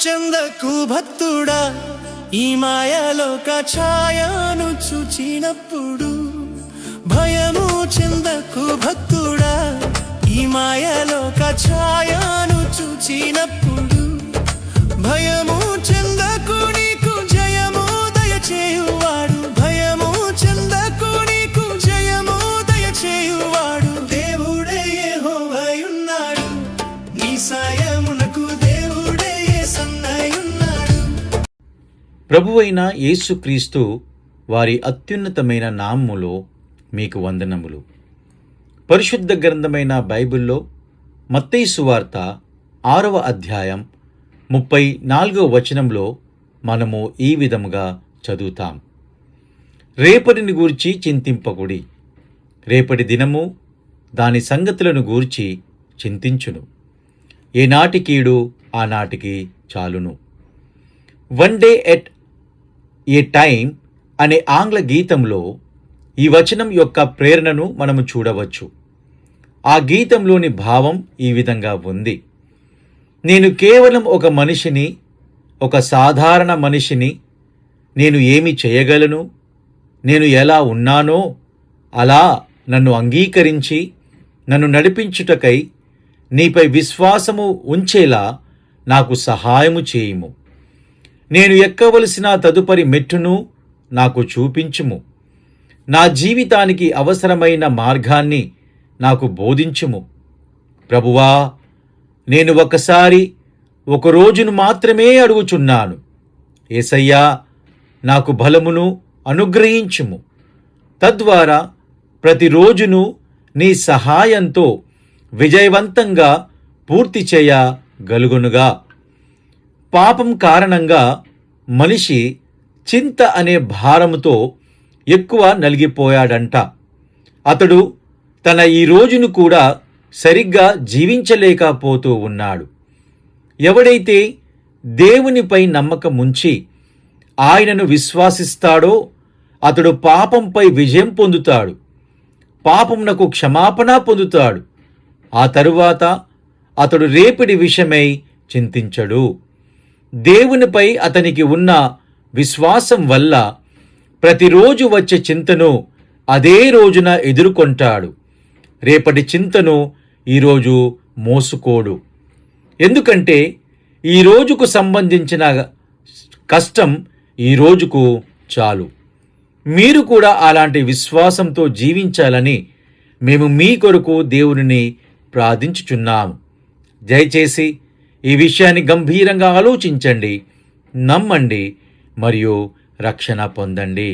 చెందకు భక్తుడా, ఈ మాయలోక ఛాయను చూచినప్పుడు. భయము చెందకు భక్తుడా, ఈ మాయలోక ఛాయను చూచినప్పుడు. భయము చెందకు, నీకు జయము దయచేయువాడు. భయము చెందకు, నీకు జయము దయచేయువాడు. దేవుడే యెహోవాయున్నాడు, నీ సాయమునకు దేవుడే యేసన్నయున్నాడు. ప్రభువైన యేసుక్రీస్తు వారి అత్యున్నతమైన నామములో మీకు వందనములు. పరిశుద్ధ గ్రంథమైన బైబిల్లో మత్తయి సువార్త 6వ అధ్యాయం 34వ వచనంలో మనము ఈ విధముగా చదువుతాం. రేపటిని గూర్చి చింతింపకుడి, రేపటి దినము దాని సంగతులను గూర్చి చింతించును. ఏనాటి కీడు ఆనాటికి చాలును. One day at a time అనే ఆంగ్ల గీతంలో ఈ వచనం యొక్క ప్రేరణను మనము చూడవచ్చు. ఆ గీతంలోని భావం ఈ విధంగా ఉంది: నేను కేవలం ఒక మనిషిని, ఒక సాధారణ మనిషిని. నేను ఏమి చేయగలను? నేను ఎలా ఉన్నానో అలా నన్ను అంగీకరించి నన్ను నడిపించుటకై నీపై విశ్వాసము ఉంచేలా నాకు సహాయము చేయుము. నేను ఎక్కవలసిన తదుపరి మెట్టును నాకు చూపించుము. నా జీవితానికి అవసరమైన మార్గాన్ని నాకు బోధించుము. ప్రభువా, నేను ఒక రోజును మాత్రమే అడుగుచున్నాను. యేసయ్యా, నాకు బలమును అనుగ్రహించుము. తద్వారా ప్రతిరోజును నీ సహాయంతో విజయవంతంగా పూర్తి చేయగలుగునుగా. పాపం కారణంగా మనిషి చింత అనే భారముతో ఎక్కువ నలిగిపోయాడంట. అతడు తన ఈ రోజును కూడా సరిగ్గా జీవించలేకపోతూ ఉన్నాడు. ఎవడైతే దేవునిపై నమ్మకముంచి ఆయనను విశ్వాసిస్తాడో అతడు పాపంపై విజయం పొందుతాడు, పాపమునకు క్షమాపణ పొందుతాడు. ఆ తరువాత అతడు రేపటి విషయమై చింతించడు. దేవునిపై అతనికి ఉన్న విశ్వాసం వల్ల ప్రతిరోజు వచ్చే చింతను అదే రోజున ఎదుర్కొంటాడు. రేపటి చింతను ఈరోజు మోసుకోడు. ఎందుకంటే ఈ రోజుకు సంబంధించిన కష్టం ఈ రోజుకు చాలు. మీరు కూడా అలాంటి విశ్వాసంతో జీవించాలని మేము మీ కొరకు దేవునిని ప్రార్థించుచున్నాము. దయచేసి ఈ విషయాన్ని గంభీరంగా ఆలోచించండి, నమ్మండి మరియు రక్షణ పొందండి.